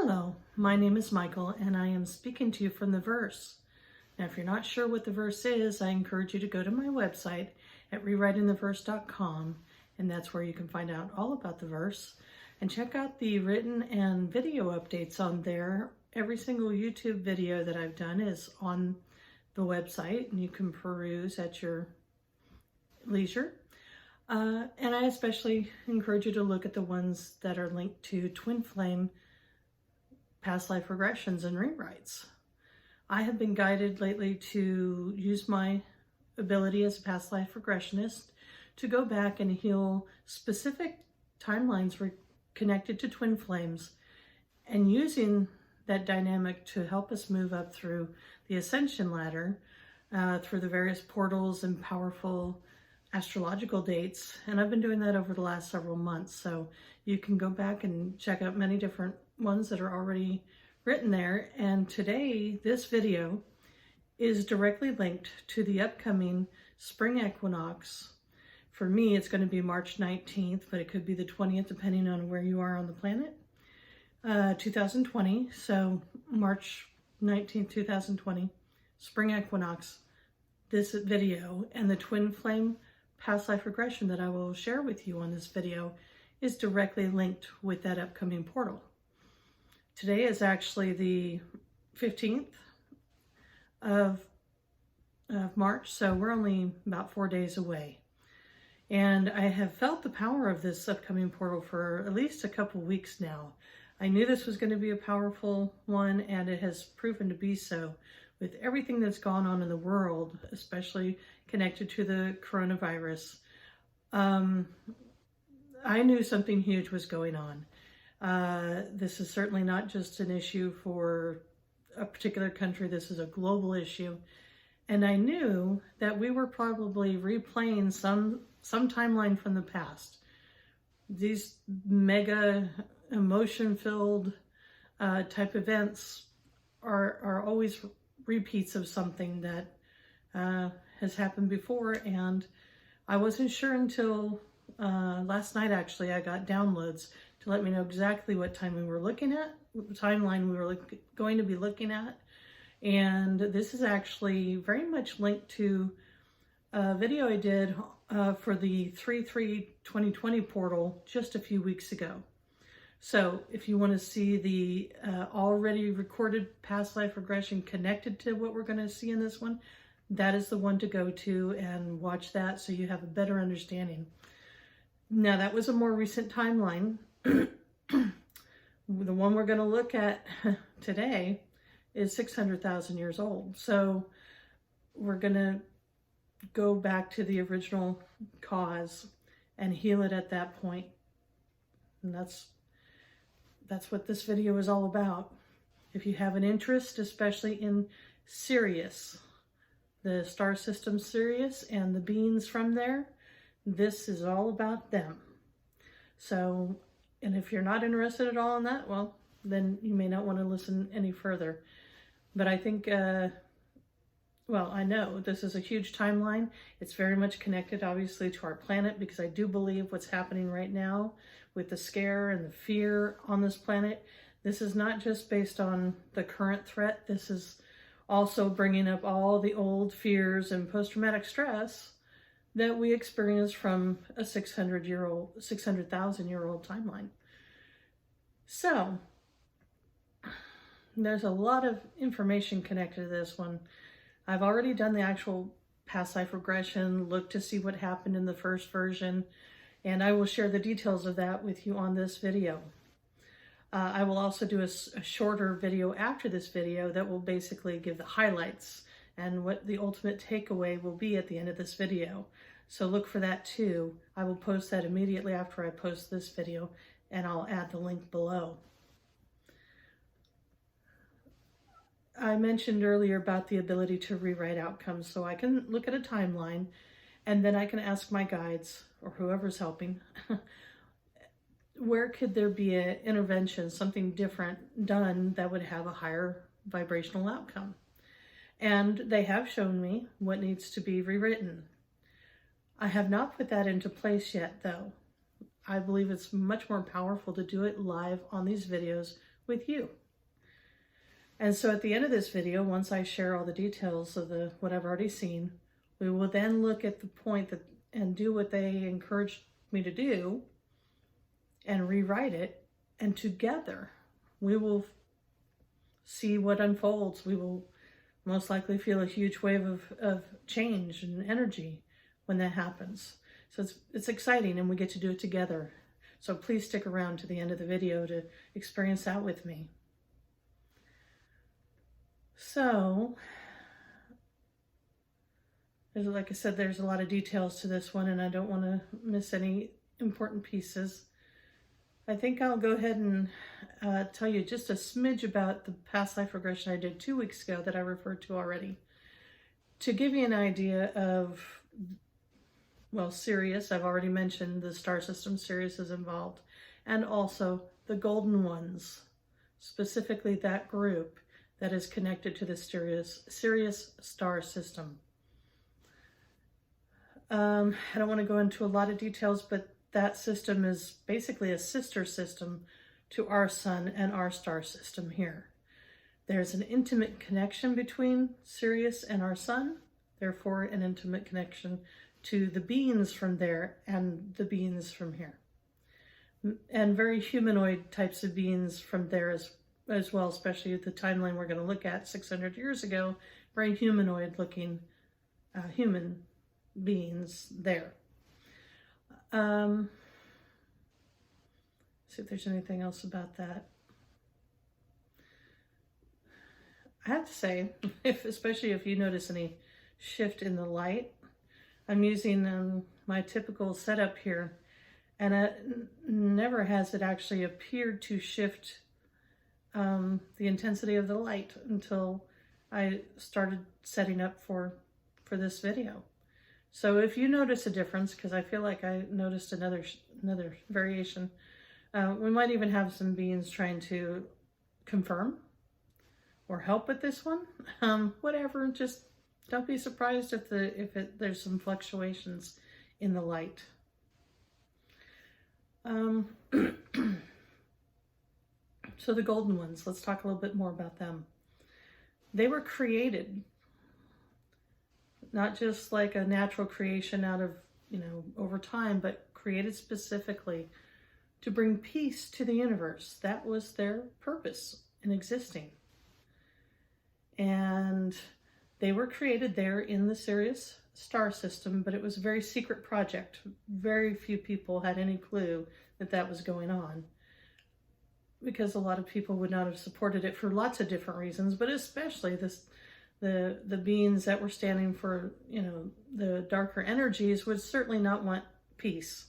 Hello, my name is Michael and I am speaking to you from the verse. Now, if you're not sure what the verse is, I encourage you to go to my website at rewritingtheverse.com, and that's where you can find out all about the verse and check out the written and video updates on there. Every single YouTube video that I've done is on the website and you can peruse at your leisure. And I especially encourage you to look at the ones that are linked to twin flame past life regressions and rewrites. I have been guided lately to use my ability as a past life regressionist to go back and heal specific timelines connected to twin flames, and using that dynamic to help us move up through the ascension ladder, through the various portals and powerful astrological dates. And I've been doing that over the last several months, so you can go back and check out many different ones that are already written there. And today, this video is directly linked to the upcoming spring equinox. For me, it's going to be March 19th, but it could be the 20th, depending on where you are on the planet. 2020, so March 19th, 2020, spring equinox. This video and the twin flame past life regression that I will share with you on this video is directly linked with that upcoming portal. Today is actually the 15th of March, so we're only about 4 days away. And I have felt the power of this upcoming portal for at least a couple weeks now. I knew this was going to be a powerful one, and it has proven to be so with everything that's gone on in the world, especially connected to the coronavirus. I knew something huge was going on. This is certainly not just an issue for a particular country. This is a global issue. And I knew that we were probably replaying some timeline from the past. These mega emotion-filled type events are always repeats of something that has happened before. And I wasn't sure until last night, actually. I got downloads to let me know exactly what time we were looking at, what timeline we were going to be looking at. And this is actually very much linked to a video I did for the 3/3/2020 portal just a few weeks ago. So if you want to see the already recorded past life regression connected to what we're going to see in this one, that is the one to go to and watch that so you have a better understanding. Now, that was a more recent timeline. The one we're going to look at today is 600,000 years old. So we're going to go back to the original cause and heal it at that point. And that's what this video is all about. If you have an interest, especially in Sirius, the star system Sirius and the beings from there, this is all about them. So, and if you're not interested at all in that, well, then you may not want to listen any further. But I think, well, I know this is a huge timeline. It's very much connected, obviously, to our planet, because I do believe what's happening right now with the scare and the fear on this planet, this is not just based on the current threat. This is also bringing up all the old fears and post-traumatic stress that we experience from a 600,000-year-old timeline. So there's a lot of information connected to this one. I've already done the actual past life regression, looked to see what happened in the first version, and I will share the details of that with you on this video. I will also do a shorter video after this video that will basically give the highlights and what the ultimate takeaway will be at the end of this video. So look for that too. I will post that immediately after I post this video, and I'll add the link below. I mentioned earlier about the ability to rewrite outcomes, so I can look at a timeline and then I can ask my guides or whoever's helping, where could there be an intervention, something different done that would have a higher vibrational outcome? And they have shown me what needs to be rewritten. I have not put that into place yet, though. I believe it's much more powerful to do it live on these videos with you. And so at the end of this video, once I share all the details of what I've already seen, we will then look at the point and do what they encouraged me to do and rewrite it. And together we will see what unfolds. We will most likely feel a huge wave of change and energy when that happens. So it's exciting, and we get to do it together. So please stick around to the end of the video to experience that with me. So, like I said, there's a lot of details to this one, and I don't want to miss any important pieces. I think I'll go ahead and tell you just a smidge about the past life regression I did 2 weeks ago that I referred to already. To give you an idea of, well, Sirius, I've already mentioned the star system Sirius is involved, and also the golden ones, specifically that group that is connected to the Sirius star system. I don't want to go into a lot of details, but that system is basically a sister system to our sun and our star system here. There's an intimate connection between Sirius and our sun, therefore an intimate connection to the beings from there and the beings from here. And very humanoid types of beings from there as well, especially at the timeline we're going to look at 600 years ago, very humanoid looking human beings there. See if there's anything else about that. I have to say, especially if you notice any shift in the light, I'm using my typical setup here, and never has it actually appeared to shift the intensity of the light until I started setting up for this video. So if you notice a difference, because I feel like I noticed another variation, we might even have some beings trying to confirm or help with this one. Whatever, just don't be surprised if there's some fluctuations in the light. So the golden ones, let's talk a little bit more about them. They were created, not just like a natural creation out of, over time, but created specifically to bring peace to the universe. That was their purpose in existing. And they were created there in the Sirius star system, but it was a very secret project. Very few people had any clue that that was going on, because a lot of people would not have supported it for lots of different reasons, but especially the beings that were standing for, the darker energies would certainly not want peace,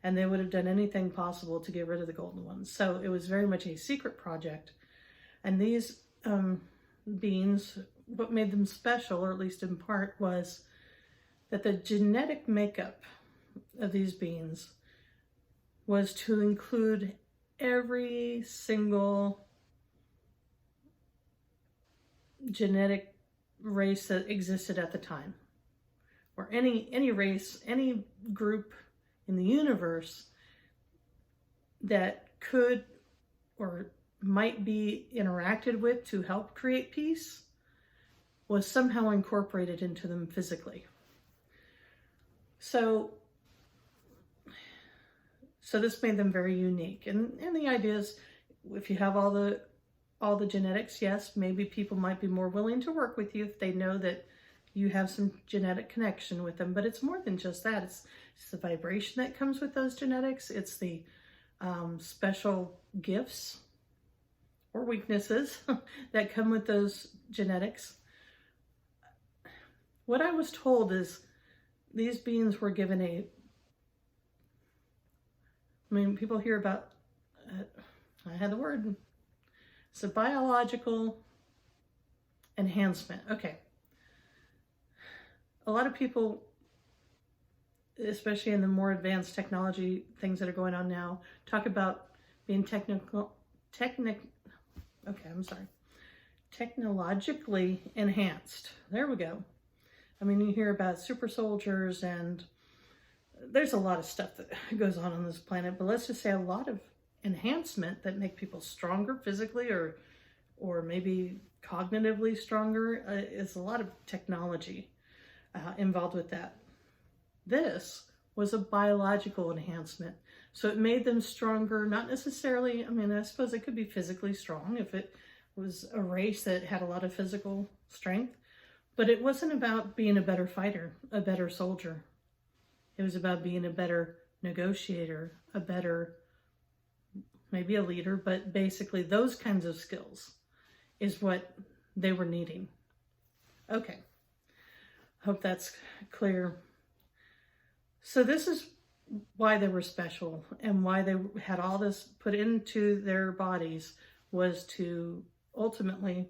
and they would have done anything possible to get rid of the golden ones. So it was very much a secret project. And these beings, what made them special, or at least in part, was that the genetic makeup of these beings was to include every single genetic race that existed at the time, or any race, any group in the universe that could or might be interacted with to help create peace was somehow incorporated into them physically. So this made them very unique. And the idea is, if you have all the genetics, yes, maybe people might be more willing to work with you if they know that you have some genetic connection with them. But it's more than just that. It's the vibration that comes with those genetics. It's the special gifts or weaknesses that come with those genetics. What I was told is these beings were given people hear about, I had the word, it's a biological enhancement. Okay. A lot of people, especially in the more advanced technology things that are going on now, talk about being technologically enhanced. There we go. You hear about super soldiers, and there's a lot of stuff that goes on this planet, but let's just say a lot of enhancement that make people stronger physically or maybe cognitively stronger. Is a lot of technology involved with that. This was a biological enhancement. So it made them stronger, not necessarily, I mean, I suppose it could be physically strong if it was a race that had a lot of physical strength, but it wasn't about being a better fighter, a better soldier. It was about being a better negotiator, a better, maybe a leader, but basically those kinds of skills is what they were needing. Okay, hope that's clear. So this is why they were special and why they had all this put into their bodies, was to ultimately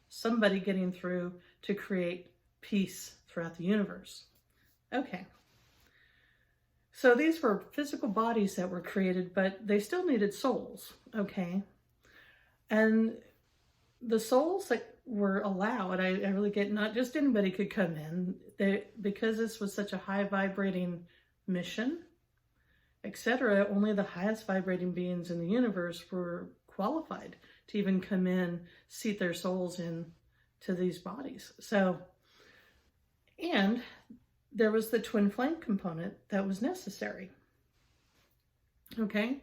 somebody getting through to create peace throughout the universe. Okay. So these were physical bodies that were created, but they still needed souls, okay? And the souls that were allowed, I really get, not just anybody could come in, because this was such a high vibrating mission, etc., only the highest vibrating beings in the universe were qualified to even come in, seat their souls in to these bodies. So, and there was the twin flame component that was necessary. Okay,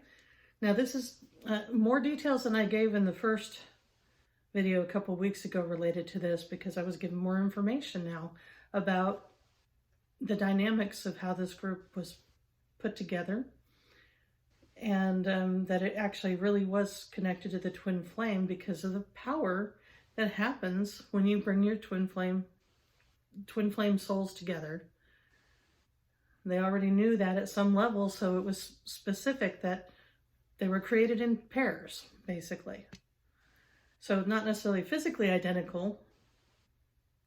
now this is more details than I gave in the first video a couple weeks ago related to this, because I was given more information now about the dynamics of how this group was put together, and that it actually really was connected to the twin flame because of the power that happens when you bring your twin flame souls together. They already knew that at some level, so it was specific that they were created in pairs, basically. So not necessarily physically identical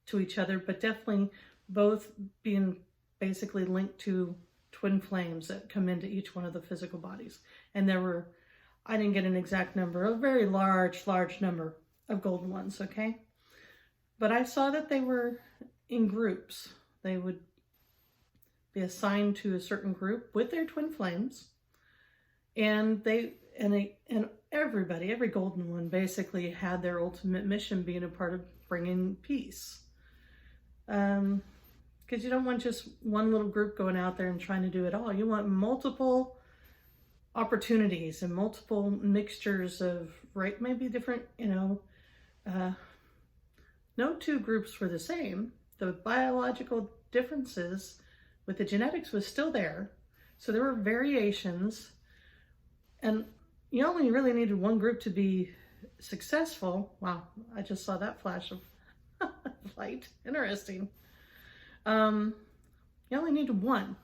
to each other, but definitely both being basically linked to twin flames that come into each one of the physical bodies. And there were, I didn't get an exact number, a very large number of golden ones, okay? But I saw that they were in groups. They would be assigned to a certain group with their twin flames, and everybody, every golden one basically had their ultimate mission being a part of bringing peace. Because you don't want just one little group going out there and trying to do it all. You want multiple opportunities and multiple mixtures of, right, maybe different, no two groups were the same. The biological differences with the genetics was still there. So there were variations, and you only really needed one group to be successful. Wow, I just saw that flash of light. Interesting. You only needed one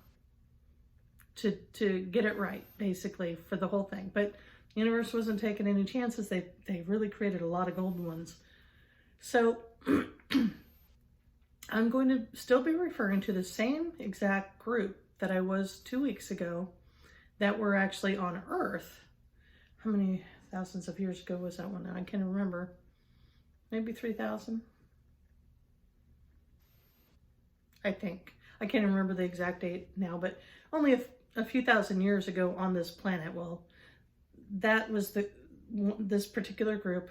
to get it right, basically, for the whole thing. But the universe wasn't taking any chances. They really created a lot of golden ones. So I'm going to still be referring to the same exact group that I was 2 weeks ago that were actually on Earth. How many thousands of years ago was that one now? I can't remember. Maybe 3,000? I think. I can't remember the exact date now, but only a few thousand years ago on this planet. Well, that was this particular group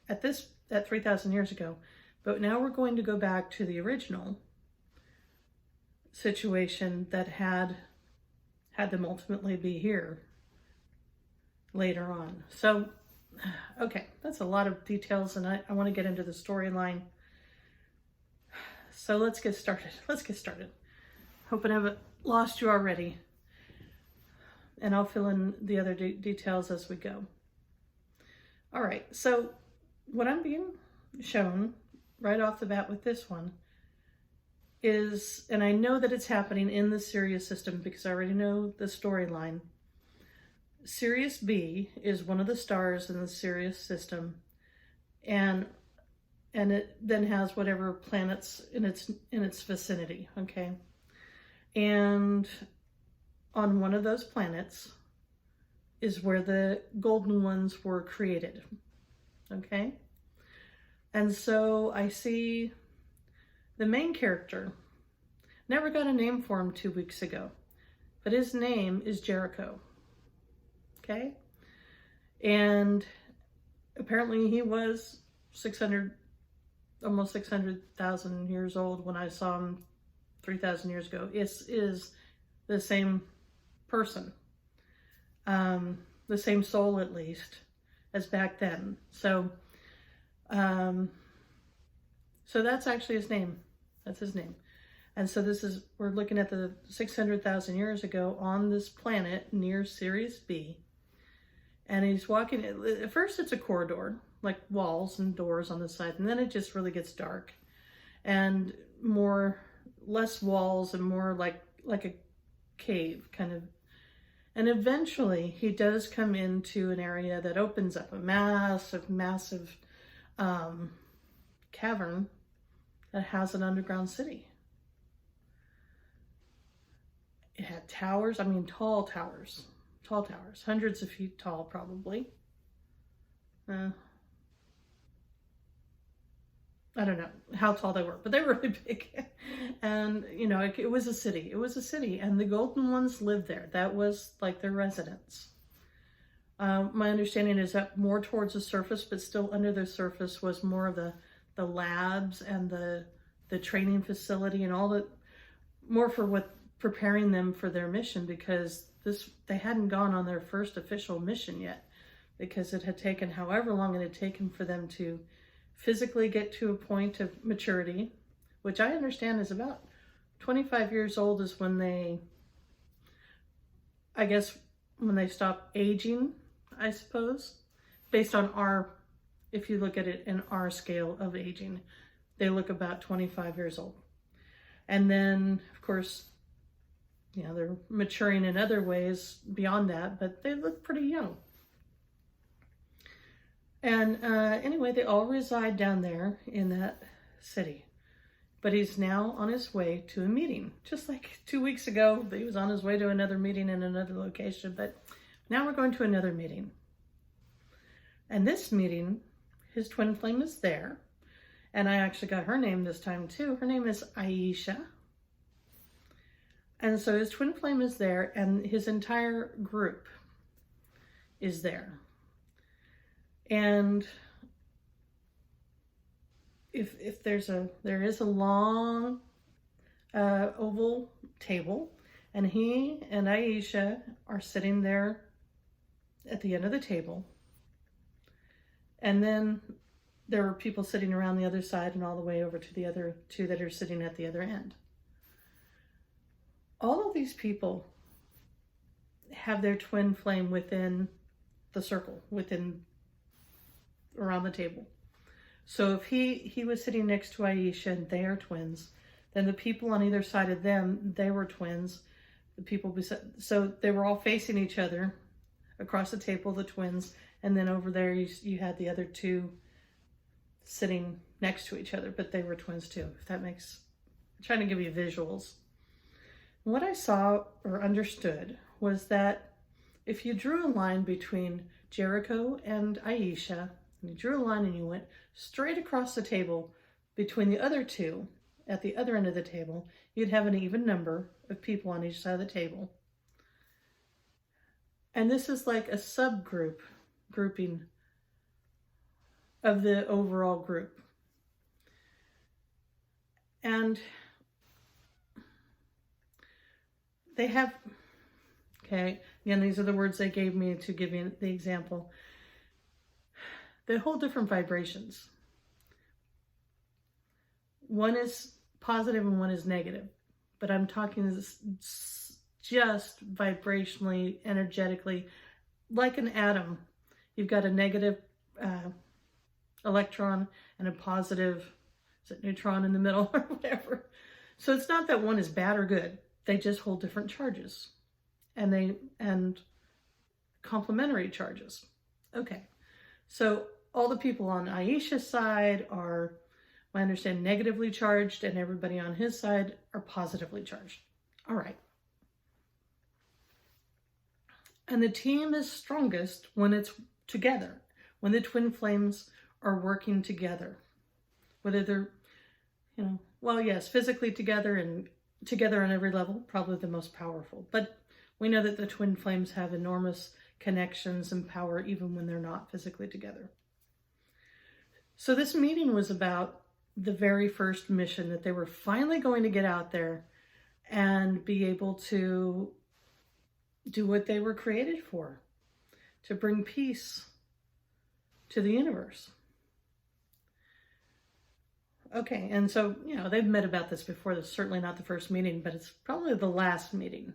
at 3,000 years ago. But now we're going to go back to the original situation that had them ultimately be here later on. So, okay, that's a lot of details, and I want to get into the storyline. So let's get started. Hoping I haven't lost you already. And I'll fill in the other details as we go. All right, so what I'm being shown right off the bat with this one is, and I know that it's happening in the Sirius system because I already know the storyline. Sirius B is one of the stars in the Sirius system, and it then has whatever planets in its vicinity, okay? And on one of those planets is where the golden ones were created, okay? And so I see the main character, never got a name for him 2 weeks ago, but his name is Jericho, okay? And apparently he was 600, almost 600,000 years old when I saw him 3,000 years ago. It is the same person, the same soul at least as back then. So, so that's actually his name. That's his name. And so we're looking at the 600,000 years ago on this planet near Sirius B. And he's walking, at first it's a corridor, like walls and doors on the side, and then it just really gets dark. And less walls and more like a cave kind of. And eventually he does come into an area that opens up, a massive cavern that has an underground city. It had towers, I mean tall towers, hundreds of feet tall probably. I don't know how tall they were, but they were really big. And, you know, it was a city. It was a city, and the Golden Ones lived there. That was like their residence. My understanding is that more towards the surface, but still under the surface was more of the labs and the training facility and all that, more for preparing them for their mission, because they hadn't gone on their first official mission yet, because it had taken however long it had taken for them to physically get to a point of maturity, which I understand is about 25 years old is when they stop aging, I suppose, based on if you look at it in our scale of aging, they look about 25 years old. And then, of course, you know, they're maturing in other ways beyond that, but they look pretty young. And anyway, they all reside down there in that city. But he's now on his way to a meeting. Just like 2 weeks ago, he was on his way to another meeting in another location. But now we're going to another meeting. And this meeting, his twin flame is there. And I actually got her name this time too. Her name is Aisha. And so his twin flame is there, and his entire group is there. And there is a long oval table, and he and Aisha are sitting there at the end of the table. And then there were people sitting around the other side and all the way over to the other two that are sitting at the other end. All of these people have their twin flame within the circle, around the table. So if he was sitting next to Aisha and they are twins, then the people on either side of them, they were twins. The people so they were all facing each other across the table, the twins, and then over there you had the other two sitting next to each other, but they were twins too, if that makes, I'm trying to give you visuals. What I saw or understood was that if you drew a line between Jericho and Aisha, and you drew a line and you went straight across the table between the other two at the other end of the table, you'd have an even number of people on each side of the table. And this is like a grouping of the overall group. And they have, okay, again, these are the words they gave me to give you the example. They hold different vibrations. One is positive and one is negative, but I'm talking just vibrationally, energetically, like an atom. You've got a negative electron and a positive, neutron in the middle or whatever. So it's not that one is bad or good. They just hold different charges and complementary charges. Okay, so all the people on Aisha's side are, I understand, negatively charged, and everybody on his side are positively charged. All right. And the team is strongest when it's together, when the twin flames are working together. Whether they're, well, yes, physically together and together on every level, probably the most powerful. But we know that the twin flames have enormous connections and power even when they're not physically together. So this meeting was about the very first mission that they were finally going to get out there and be able to do what they were created for, to bring peace to the universe. Okay, and so, they've met about this before. This is certainly not the first meeting, but it's probably the last meeting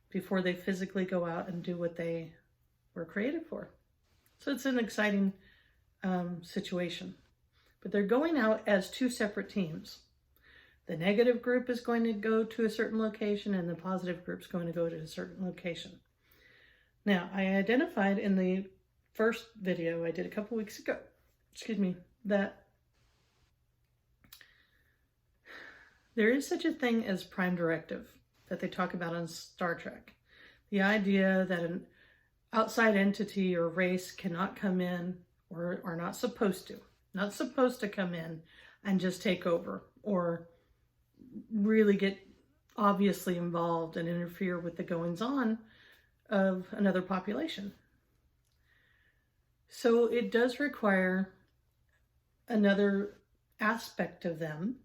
before they physically go out and do what they were created for. So it's an exciting situation. But they're going out as two separate teams. The negative group is going to go to a certain location, and the positive group is going to go to a certain location. Now, I identified in the first video I did a couple weeks ago, that there is such a thing as prime directive that they talk about on Star Trek. The idea that an outside entity or race cannot come in, or are not supposed to come in and just take over or really get obviously involved and interfere with the goings-on of another population. So it does require another aspect of them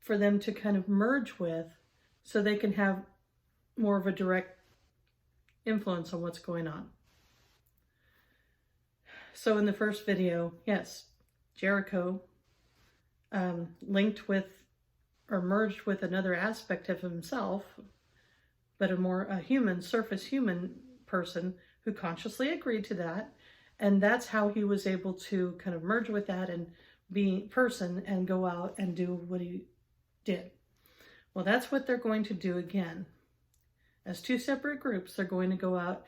for them to kind of merge with, so they can have more of a direct influence on what's going on. So in the first video, yes, Jericho linked with or merged with another aspect of himself, but a human, surface human person who consciously agreed to that. And that's how he was able to kind of merge with that and be person and go out and do what he did. Well, that's what they're going to do again. As two separate groups, they're going to go out,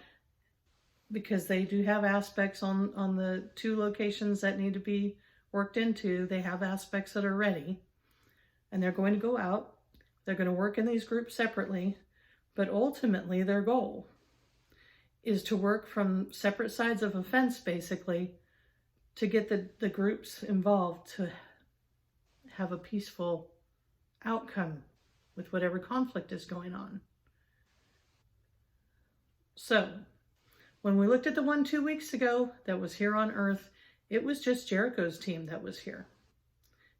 because they do have aspects on the two locations that need to be worked into. They have aspects that are ready, and they're going to go out. They're going to work in these groups separately, but ultimately their goal is to work from separate sides of a fence, basically, to get the groups involved to have a peaceful outcome with whatever conflict is going on. So, when we looked at the one 2 weeks ago that was here on Earth, it was just Jericho's team that was here.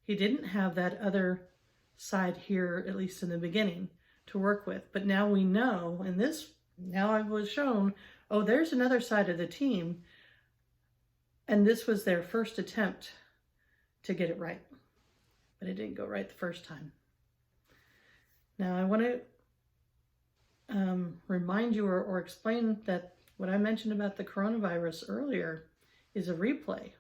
He didn't have that other side here, at least in the beginning, to work with. But now we know, and now I was shown, oh, there's another side of the team, and this was their first attempt to get it right. But it didn't go right the first time. Now, I want to remind you or explain that what I mentioned about the coronavirus earlier is a replay.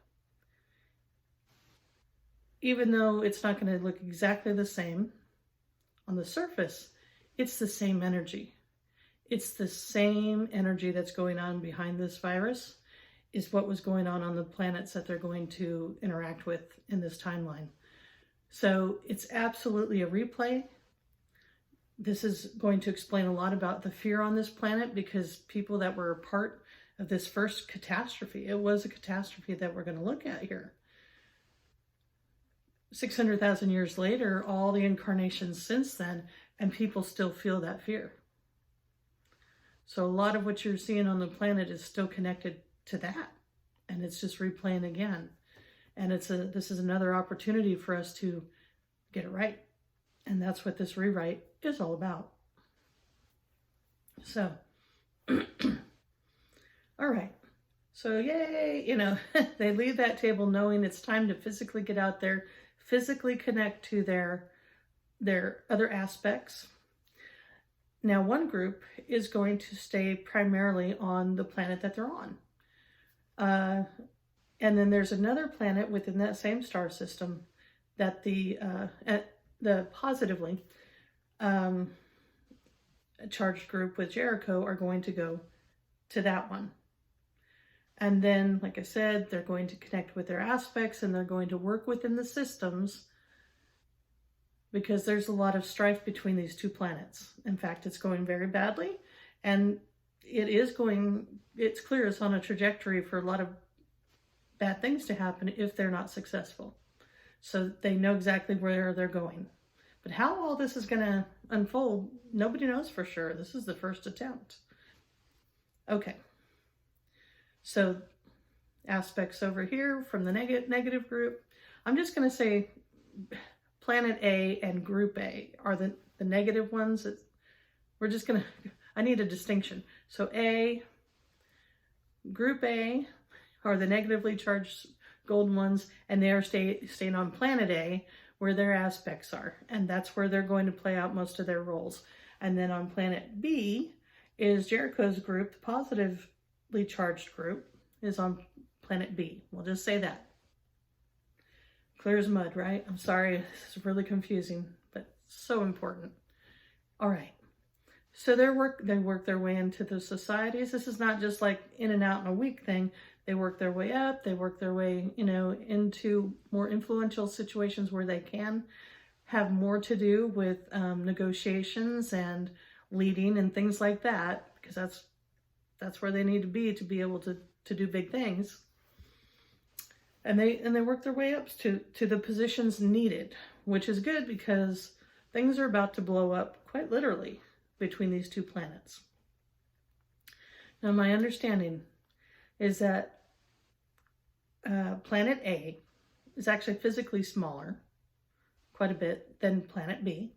Even though it's not going to look exactly the same on the surface, it's the same energy. It's the same energy that's going on behind this virus is what was going on the planets that they're going to interact with in this timeline. So it's absolutely a replay. This is going to explain a lot about the fear on this planet, because people that were a part of this first catastrophe, it was a catastrophe that we're going to look at here. 600,000 years later, all the incarnations since then, and people still feel that fear. So a lot of what you're seeing on the planet is still connected to that, and it's just replaying again. And this is another opportunity for us to get it right. And that's what this rewrite is all about. So, all right. So yay, they leave that table knowing it's time to physically get out there, physically connect to their other aspects. Now, one group is going to stay primarily on the planet that they're on. And then there's another planet within that same star system that the positively charged group with Jericho are going to go to that one. And then, like I said, they're going to connect with their aspects, and they're going to work within the systems, because there's a lot of strife between these two planets. In fact, it's going very badly, and it's clear it's on a trajectory for a lot of bad things to happen if they're not successful. So they know exactly where they're going. But how all this is going to unfold, nobody knows for sure. This is the first attempt. Okay, so aspects over here from the negative group. I'm just going to say Planet A and Group A are the negative ones. We're just going to, I need a distinction. So Group A are the negatively charged golden ones, and they are staying on Planet A where their aspects are. And that's where they're going to play out most of their roles. And then on Planet B is Jericho's group, the positively charged group, is on Planet B. We'll just say that. Clear as mud, right? I'm sorry, this is really confusing, but so important. All right. So they work their way into the societies. This is not just like in and out in a week thing. They work their way up. They work their way, into more influential situations where they can have more to do with negotiations and leading and things like that, because that's where they need to be able to do big things. And they work their way up to the positions needed, which is good because things are about to blow up quite literally between these two planets. Now, my understanding is that Planet A is actually physically smaller, quite a bit, than Planet B.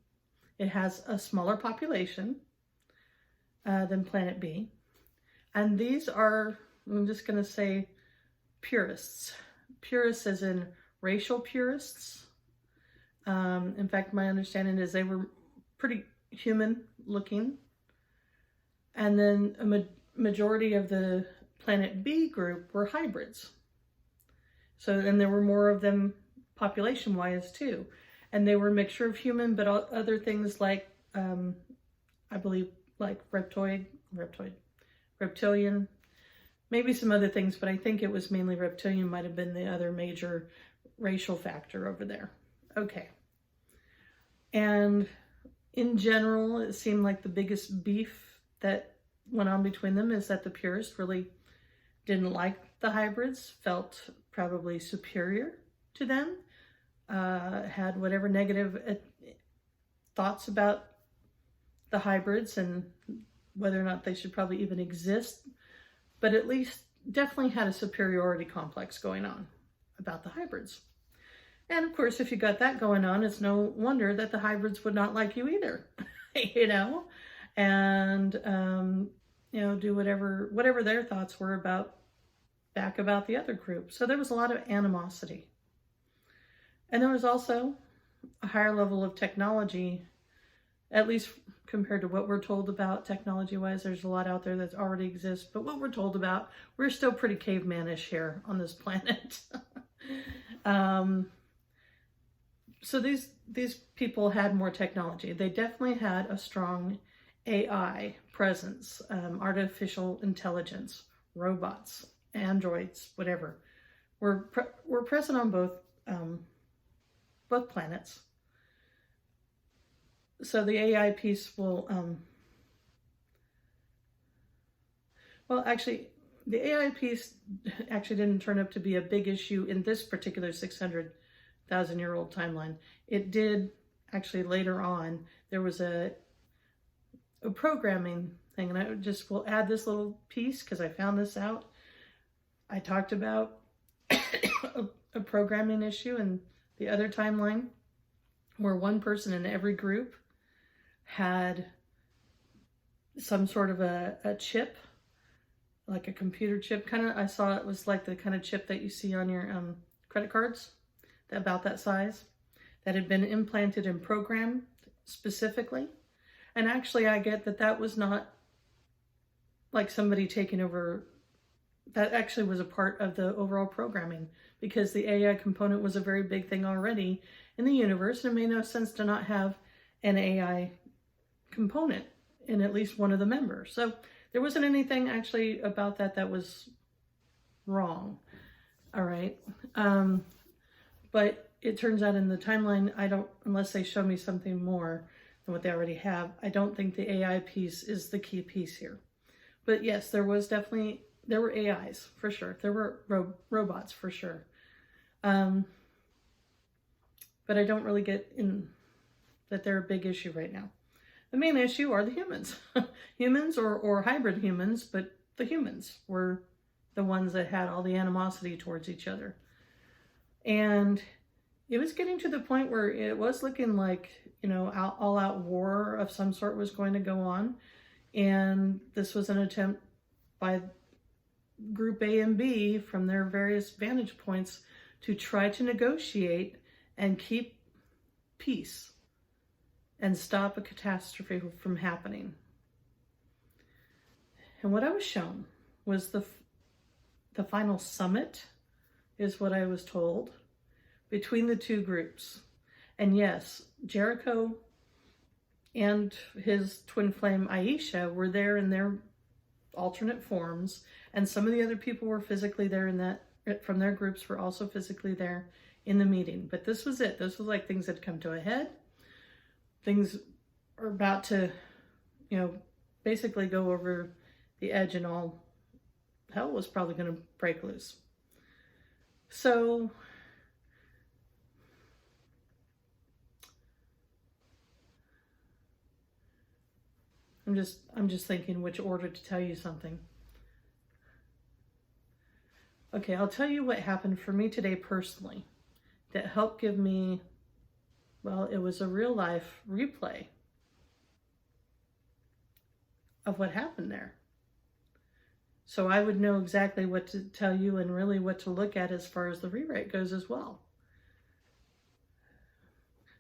It has a smaller population than Planet B. And these are, I'm just going to say, purists. Purists as in racial purists. In fact, my understanding is they were pretty human looking. And then a majority of the Planet B group were hybrids. So, and there were more of them population-wise too. And they were a mixture of human, but other things like, I believe, like reptilian, maybe some other things, but I think it was mainly reptilian might have been the other major racial factor over there. Okay. And in general, it seemed like the biggest beef that went on between them is that the purists really didn't like the hybrids, felt probably superior to them, had whatever negative thoughts about the hybrids and whether or not they should probably even exist, but at least definitely had a superiority complex going on about the hybrids. And of course, if you got that going on, it's no wonder that the hybrids would not like you either, and, do whatever their thoughts were about the other group. So there was a lot of animosity. And there was also a higher level of technology, at least compared to what we're told about technology-wise. There's a lot out there that already exists, but what we're told about, we're still pretty cavemanish here on this planet. So these people had more technology. They definitely had a strong AI presence, artificial intelligence, robots, androids, whatever. We're present on both planets. So the AI piece will, the AI piece actually didn't turn up to be a big issue in this particular 600,000-year-old timeline. It did actually later on. There was a programming thing, and I will add this little piece because I found this out. I talked about a programming issue in the other timeline where one person in every group had some sort of a chip, like a computer chip. I saw it was like the kind of chip that you see on your credit cards, about that size, that had been implanted and programmed specifically. And actually, I get that was not like somebody taking over. That actually was a part of the overall programming, because the AI component was a very big thing already in the universe, and it made no sense to not have an AI component in at least one of the members. So there wasn't anything actually about that was wrong. All right. But it turns out in the timeline, unless they show me something more than what they already have, I don't think the AI piece is the key piece here. But yes, there were AIs for sure. There were robots for sure. But I don't really get in that they're a big issue right now. The main issue are the humans. Humans or hybrid humans, but the humans were the ones that had all the animosity towards each other. And it was getting to the point where it was looking like, you know, all-out war of some sort was going to go on. And this was an attempt by Group A and B from their various vantage points to try to negotiate and keep peace and stop a catastrophe from happening. And what I was shown was the final summit, is what I was told, between the two groups. And yes, Jericho and his twin flame Aisha were there in their alternate forms, and some of the other people were physically there in that, from their groups were also physically there in the meeting. But this was it. This was like things had come to a head. Things are about to, you know, basically go over the edge, and all hell was probably going to break loose. So I'm just thinking which order to tell you something. Okay, I'll tell you what happened for me today personally that helped give me, well, it was a real life replay of what happened there. So I would know exactly what to tell you and really what to look at as far as the rewrite goes as well.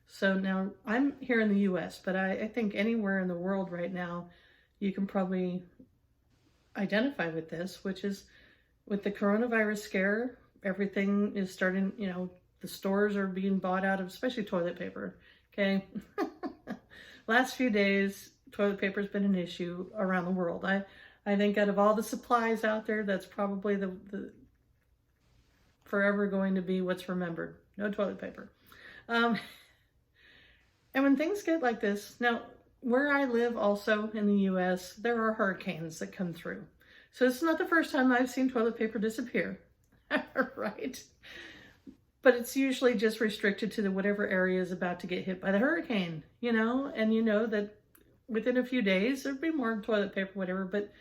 So now I'm here in the US, but I think anywhere in the world right now, you can probably identify with this, which is with the coronavirus scare, everything is starting, you know, the stores are being bought out of, especially toilet paper. Okay. Last few days, toilet paper has been an issue around the world. I think out of all the supplies out there, that's probably the forever going to be what's remembered. No toilet paper. And when things get like this, now where I live also in the US, there are hurricanes that come through. So this is not the first time I've seen toilet paper disappear, right? But it's usually just restricted to whatever area is about to get hit by the hurricane, you know? And you know that within a few days, there'd be more toilet paper, whatever. But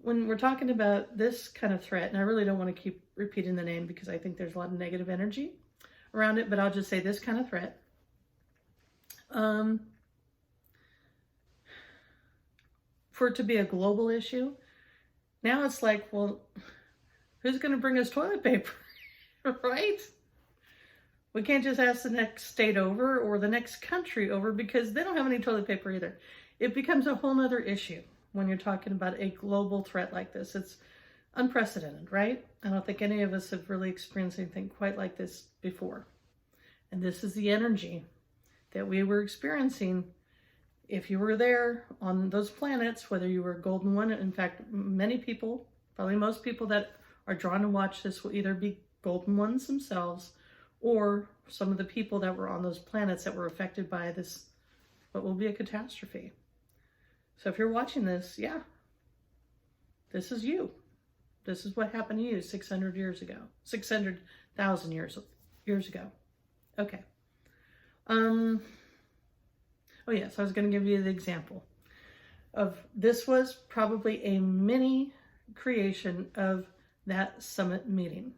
when we're talking about this kind of threat, and I really don't want to keep repeating the name because I think there's a lot of negative energy around it, but I'll just say this kind of threat. For it to be a global issue, now it's like, well, who's going to bring us toilet paper, right? We can't just ask the next state over or the next country over because they don't have any toilet paper either. It becomes a whole nother issue when you're talking about a global threat like this. It's unprecedented, right? I don't think any of us have really experienced anything quite like this before. And this is the energy that we were experiencing. If you were there on those planets, whether you were a golden one, in fact, many people, probably most people that are drawn to watch this will either be golden ones themselves or some of the people that were on those planets that were affected by this, what will be a catastrophe. So if you're watching this, yeah, this is you. This is what happened to you 600 years ago, 600,000 years ago. Okay. Oh yes, I was going to give you the example of this was probably a mini creation of that summit meeting.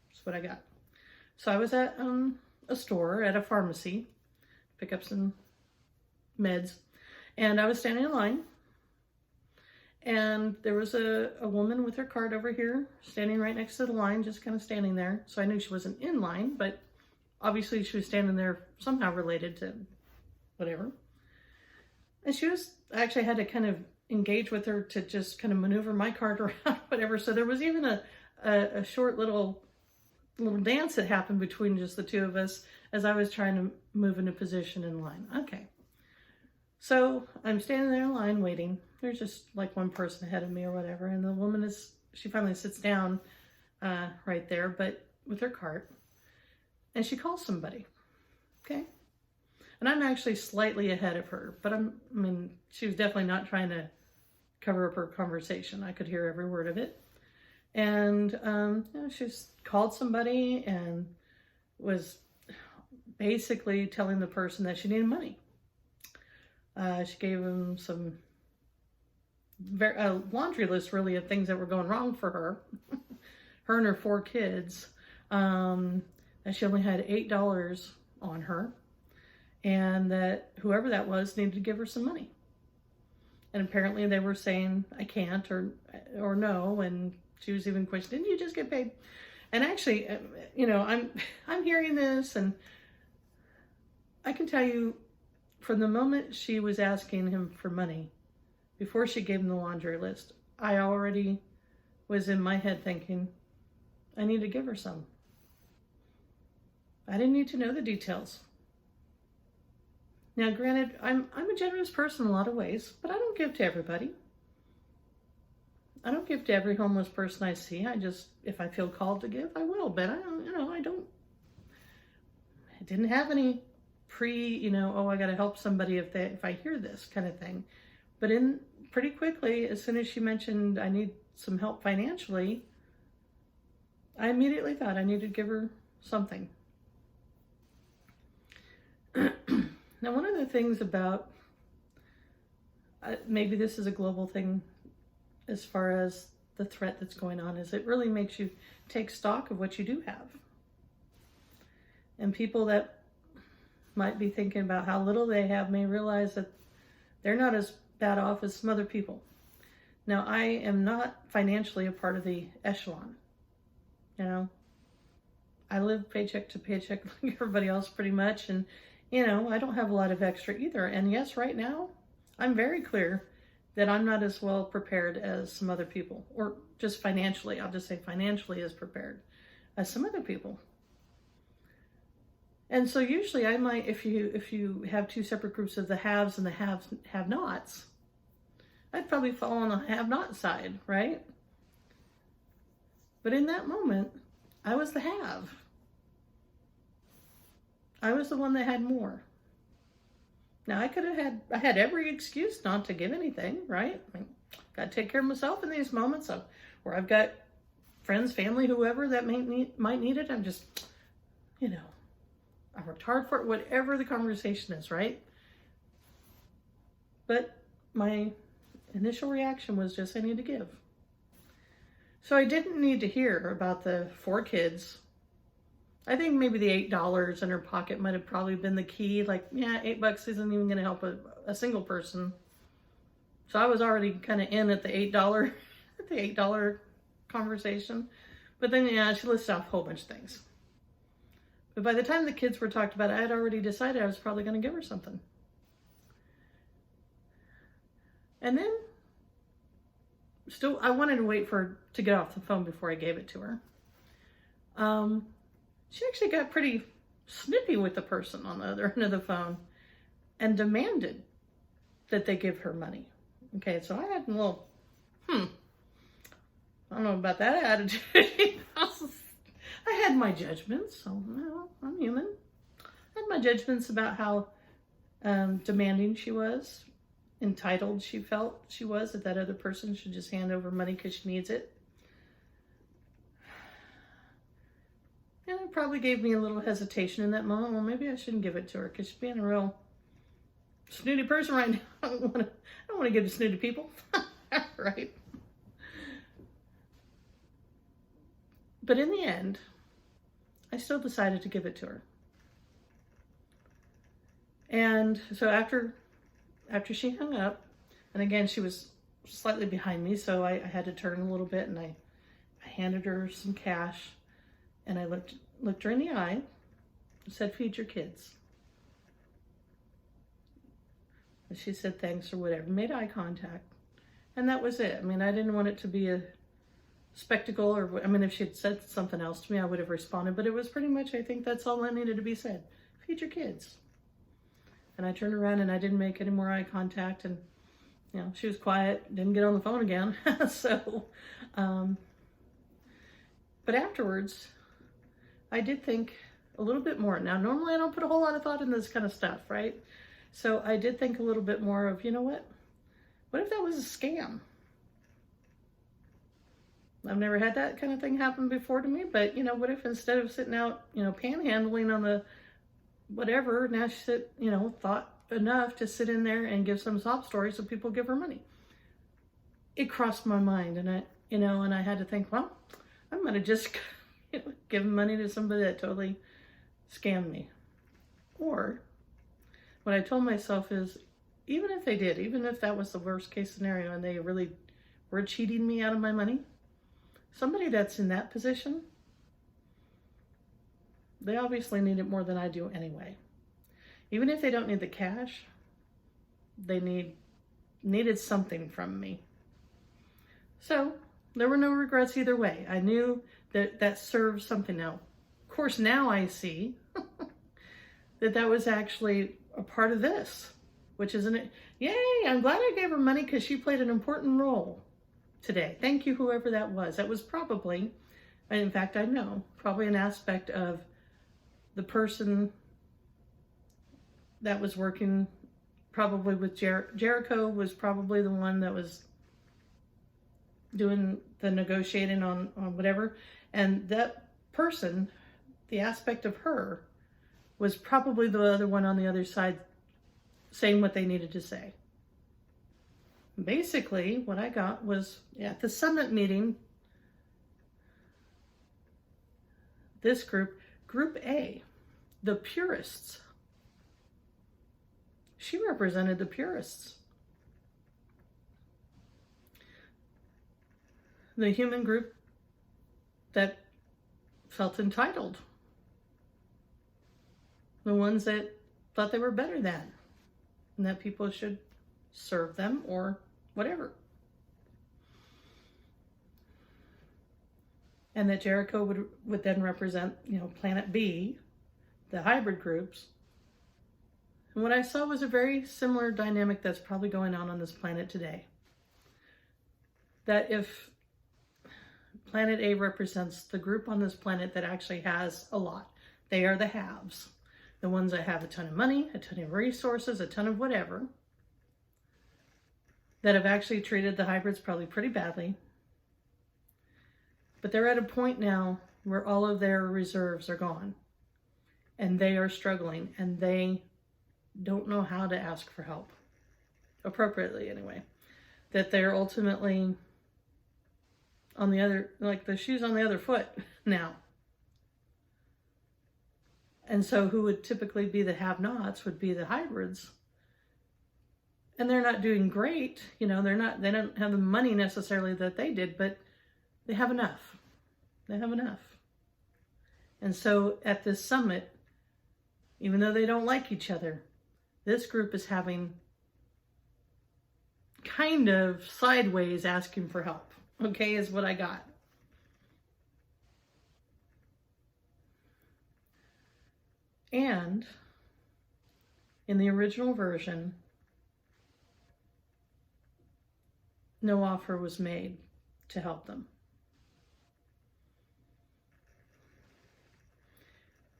That's what I got. So I was at a store, at a pharmacy, pick up some meds, and I was standing in line, and there was a woman with her cart over here, standing right next to the line, just kind of standing there. So I knew she wasn't in line, but obviously she was standing there somehow related to whatever. And she was, I actually had to kind of engage with her to just kind of maneuver my cart around, whatever. So there was even a short little dance that happened between just the two of us as I was trying to move into position in line. Okay. So I'm standing there in line waiting. There's just like one person ahead of me or whatever. And the woman she finally sits down right there, but with her cart. And she calls somebody. Okay. And I'm actually slightly ahead of her, but she was definitely not trying to cover up her conversation. I could hear every word of it. And she's called somebody and was basically telling the person that she needed money. She gave him some a laundry list really of things that were going wrong for her. Her and her 4 kids. And she only had $8 on her. And that whoever that was needed to give her some money. And apparently they were saying, I can't, or no. And she was even questioning, didn't you just get paid? And actually, you know, I'm hearing this, and I can tell you from the moment she was asking him for money, before she gave him the laundry list, I already was in my head thinking, I need to give her some. I didn't need to know the details. Now, granted, I'm a generous person in a lot of ways, but I don't give to everybody. I don't give to every homeless person I see. I just, if I feel called to give, I will. But I don't, you know, I didn't have any you know, oh, I got to help somebody if I hear this kind of thing. But pretty quickly, as soon as she mentioned I need some help financially, I immediately thought I needed to give her something. Now, one of the things about, maybe this is a global thing as far as the threat that's going on, is it really makes you take stock of what you do have. And people that might be thinking about how little they have may realize that they're not as bad off as some other people. Now, I am not financially a part of the echelon. You know, I live paycheck to paycheck like everybody else pretty much. And, you know, I don't have a lot of extra either. And yes, right now, I'm very clear that I'm not as well prepared as some other people, or just financially, I'll just say financially as prepared as some other people. And so usually I might, if you have 2 separate groups of the haves and the have-nots, I'd probably fall on the have-not side, right? But in that moment, I was the have. I was the one that had more. Now, I had every excuse not to give anything, right? I got to take care of myself in these moments where I've got friends, family, whoever that might need it. I'm just, you know, I worked hard for it, whatever the conversation is, right? But my initial reaction was just, I need to give. So I didn't need to hear about the 4 kids. I think maybe the $8 in her pocket might have probably been the key. Like, yeah, $8 isn't even going to help a single person. So I was already kind of in at the $8, at the $8 conversation. But then, yeah, she listed off a whole bunch of things. But by the time the kids were talked about, I had already decided I was probably going to give her something. And then, still, I wanted to wait for her to get off the phone before I gave it to her. She actually got pretty snippy with the person on the other end of the phone and demanded that they give her money. Okay, so I had a little, I don't know about that attitude. I had my judgments, so, well, I'm human. I had my judgments about how demanding she was, entitled she felt she was, that other person should just hand over money because she needs it. And it probably gave me a little hesitation in that moment. Well, maybe I shouldn't give it to her because she's being a real snooty person right now. I don't want to give to snooty people, right? But in the end, I still decided to give it to her. And so after she hung up, and again, she was slightly behind me, so I had to turn a little bit, and I handed her some cash, and I looked her in the eye and said, feed your kids. And she said thanks or whatever, made eye contact, and that was it. I mean, I didn't want it to be a spectacle, or, I mean, if she had said something else to me, I would have responded, but it was pretty much, I think that's all that needed to be said. Feed your kids. And I turned around and I didn't make any more eye contact, and, you know, she was quiet, didn't get on the phone again. So, but afterwards, I did think a little bit more. Now, normally I don't put a whole lot of thought in this kind of stuff, right? So I did think a little bit more of, you know what? What if that was a scam? I've never had that kind of thing happen before to me, but, you know, what if instead of sitting out, you know, panhandling on the whatever, now she, you know, thought enough to sit in there and give some sob stories so people give her money. it crossed my mind, and I had to think, well, I'm going to just give money to somebody that totally scammed me. Or what I told myself is, even if they did, even if that was the worst case scenario and they really were cheating me out of my money, somebody that's in that position, they obviously need it more than I do anyway. Even if they don't need the cash, they needed something from me. So there were no regrets either way. I knew that served something. Now, of course, now I see that was actually a part of this, which isn't it. Yay, I'm glad I gave her money because she played an important role today. Thank you, whoever that was. That was probably, and in fact, I know, probably an aspect of the person that was working probably with Jericho was probably the one that was doing the negotiating on whatever. And that person, the aspect of her, was probably the other one on the other side saying what they needed to say. Basically, what I got was at the summit meeting, this group, Group A, the purists. She represented the purists. The human group that felt entitled. The ones that thought they were better than, and that people should serve them or whatever. And that Jericho would then represent, Planet B, the hybrid groups. And what I saw was a very similar dynamic that's probably going on this planet today. That if Planet A represents the group on this planet that actually has a lot, they are the haves. The ones that have a ton of money, a ton of resources, a ton of whatever, that have actually treated the hybrids probably pretty badly. But they're at a point now where all of their reserves are gone. And they are struggling, and they don't know how to ask for help. Appropriately, anyway. That they're ultimately on the other, like the shoe's on the other foot now. And so who would typically be the have-nots would be the hybrids. And they're not doing great, they don't have the money necessarily that they did, but they have enough. They have enough. And so at this summit, even though they don't like each other, this group is having kind of sideways asking for help, okay, is what I got. And in the original version, no offer was made to help them.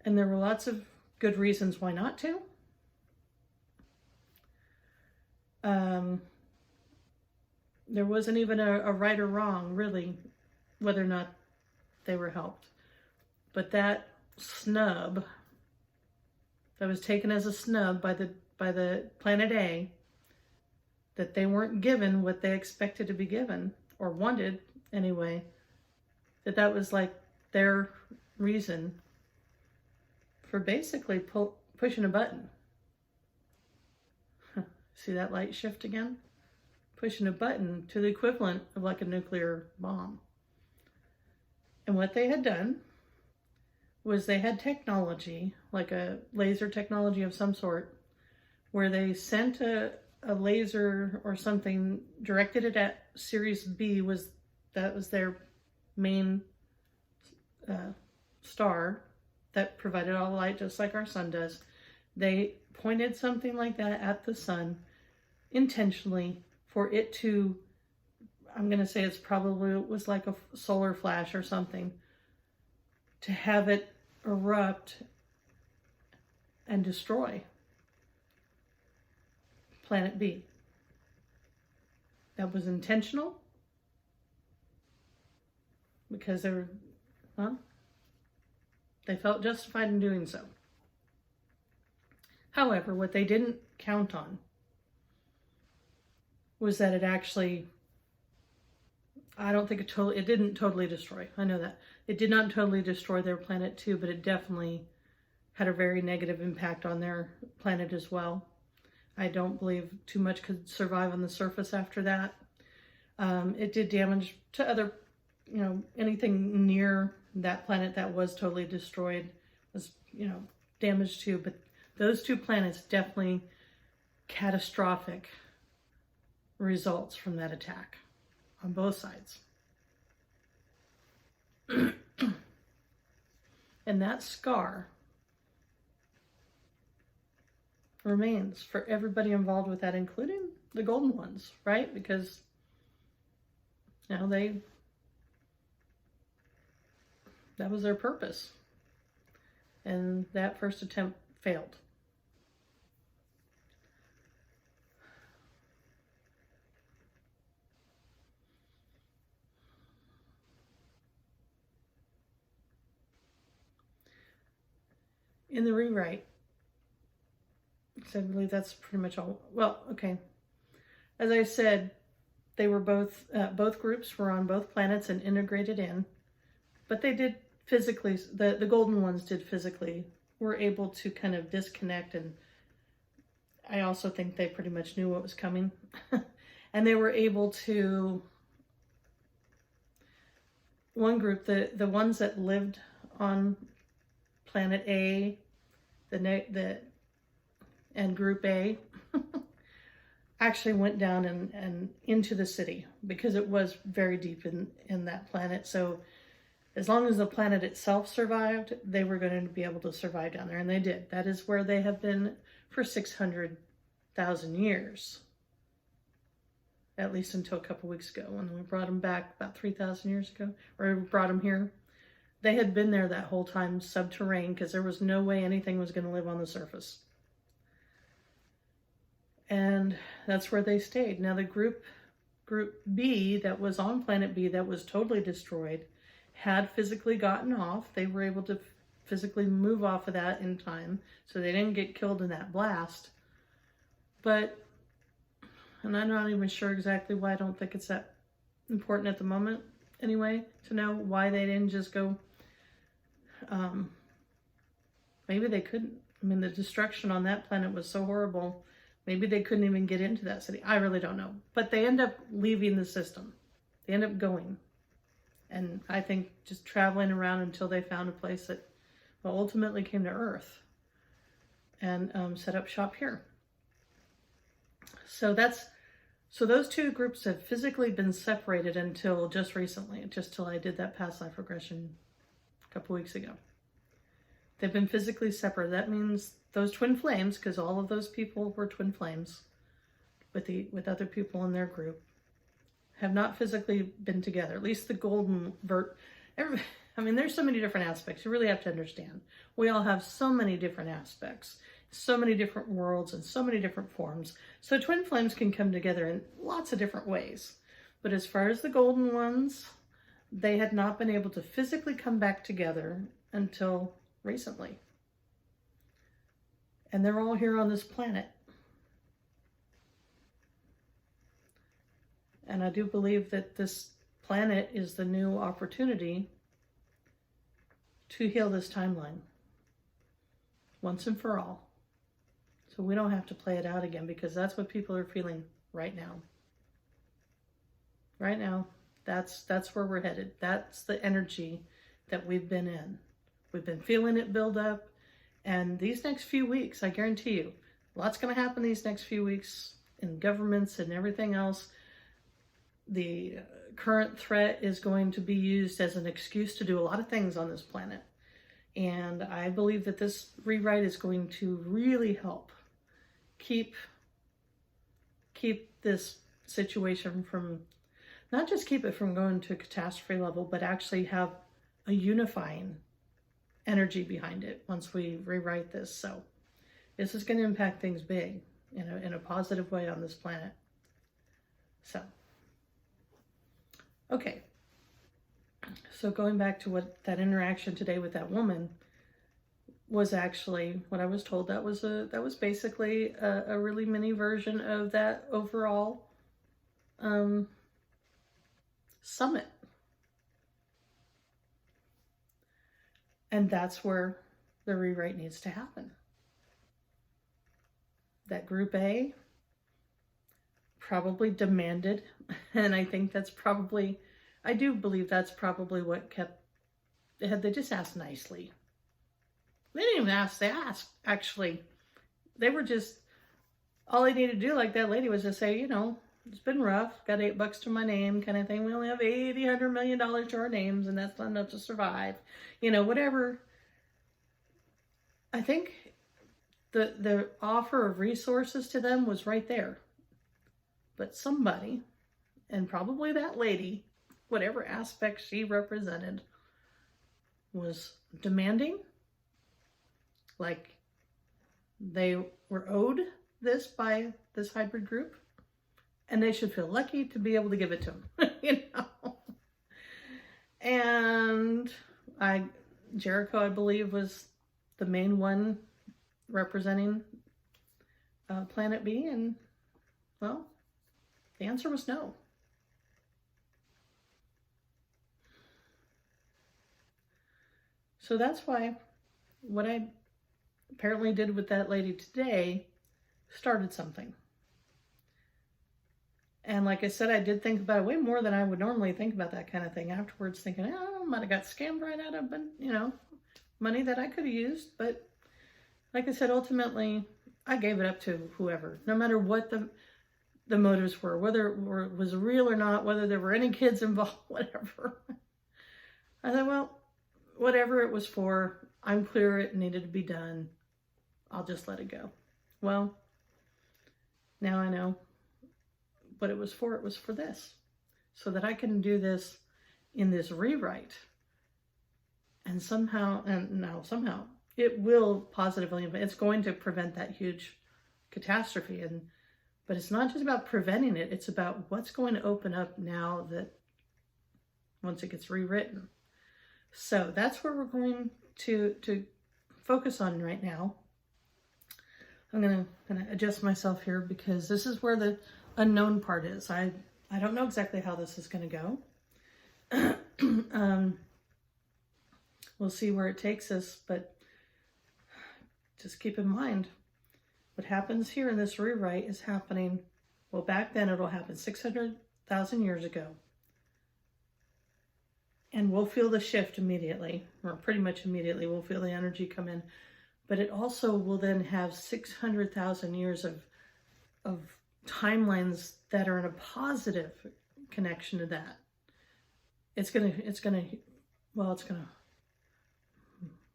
And there were lots of good reasons why not to. There wasn't even a right or wrong, really, whether or not they were helped. But that snub that was taken as a snub by the Planet A, that they weren't given what they expected to be given, or wanted anyway, that was like their reason for basically pushing a button. See that light shift again? Pushing a button to the equivalent of like a nuclear bomb. And what they had done was they had technology, like a laser technology of some sort, where they sent a laser or something, directed it at Sirius B, that was their main star that provided all the light just like our sun does. They pointed something like that at the sun intentionally for it to, I'm going to say it was like a solar flash or something, to have it erupt and destroy Planet B. That was intentional because they felt justified in doing so. However, what they didn't count on was that it actually I don't think it didn't totally destroy. I know that. It did not totally destroy their planet too, but it definitely had a very negative impact on their planet as well. I don't believe too much could survive on the surface after that. It did damage to other, anything near that planet that was totally destroyed was, damaged too. But those two planets, definitely catastrophic results from that attack on both sides. And that scar remains for everybody involved with that, including the golden ones, right? Because that was their purpose. And that first attempt failed. In the rewrite, so I believe that's pretty much all. Well, okay. As I said, they were both groups were on both planets and integrated in, but they did physically, the golden ones did physically, were able to kind of disconnect, and I also think they pretty much knew what was coming. And they were able to, one group, the ones that lived on Planet A, and Group A actually went down and into the city, because it was very deep in that planet. So as long as the planet itself survived, they were going to be able to survive down there, and they did. That is where they have been for 600,000 years, at least until a couple weeks ago when we brought them back about 3,000 years ago, or brought them here. They had been there that whole time, subterranean, because there was no way anything was going to live on the surface. And that's where they stayed. Now the group B that was on Planet B that was totally destroyed had physically gotten off. They were able to physically move off of that in time, so they didn't get killed in that blast. But, and I'm not even sure exactly why. I don't think it's that important at the moment anyway, to know why they didn't just go. Maybe they couldn't. I mean, the destruction on that planet was so horrible. Maybe they couldn't even get into that city. I really don't know. But they end up leaving the system. They end up going. And I think just traveling around until they found a place that ultimately came to Earth and set up shop here. So those two groups have physically been separated until just recently, just till I did that past life regression a couple weeks ago. They've been physically separate. That means those twin flames, because all of those people were twin flames with other people in their group, have not physically been together. At least the golden I mean, there's so many different aspects. You really have to understand. We all have so many different aspects, so many different worlds, and so many different forms. So twin flames can come together in lots of different ways. But as far as the golden ones, they had not been able to physically come back together until recently. And they're all here on this planet. And I do believe that this planet is the new opportunity to heal this timeline once and for all. So we don't have to play it out again, because that's what people are feeling right now. Right now, that's where we're headed. That's the energy that we've been in. We've been feeling it build up. And these next few weeks, I guarantee you, lots going to happen these next few weeks in governments and everything else. The current threat is going to be used as an excuse to do a lot of things on this planet. And I believe that this rewrite is going to really help keep this situation from, not just keep it from going to a catastrophe level, but actually have a unifying energy behind it once we rewrite this. So this is going to impact things big in a positive way on this planet. So, okay. So going back to what that interaction today with that woman was actually, what I was told, that was basically a really mini version of that overall summit. And that's where the rewrite needs to happen. That Group A probably demanded, and I think that's probably, I do believe that's probably what kept, they just asked nicely. They didn't even ask, they asked, actually. They were just, all they needed to do, like that lady, was just say, you know, it's been rough, got $8 to my name kind of thing. We only have $100 million to our names, and that's not enough to survive. You know, whatever. I think the offer of resources to them was right there. But somebody, and probably that lady, whatever aspect she represented, was demanding, like they were owed this by this hybrid group, and they should feel lucky to be able to give it to them, you know. And Jericho, I believe, was the main one representing Planet B, and well, the answer was no. So that's why what I apparently did with that lady today started something. And like I said, I did think about it way more than I would normally think about that kind of thing afterwards, thinking, oh, I might have got scammed right out of, you know, money that I could have used. But like I said, ultimately, I gave it up to whoever, no matter what the motives were, whether it was real or not, whether there were any kids involved, whatever. I thought, well, whatever it was for, I'm clear it needed to be done. I'll just let it go. Well, now I know what it was for. It was for this, so that I can do this in this rewrite. And somehow it will positively, it's going to prevent that huge catastrophe. But it's not just about preventing it. It's about what's going to open up now that once it gets rewritten. So that's where we're going to focus on right now. I'm gonna adjust myself here because this is where the unknown part is. I don't know exactly how this is going to go. We'll see where it takes us, but just keep in mind what happens here in this rewrite is happening. Well, back then it'll happen 600,000 years ago. And we'll feel the shift immediately, or pretty much immediately. We'll feel the energy come in. But it also will then have 600,000 years of timelines that are in a positive connection to that. It's gonna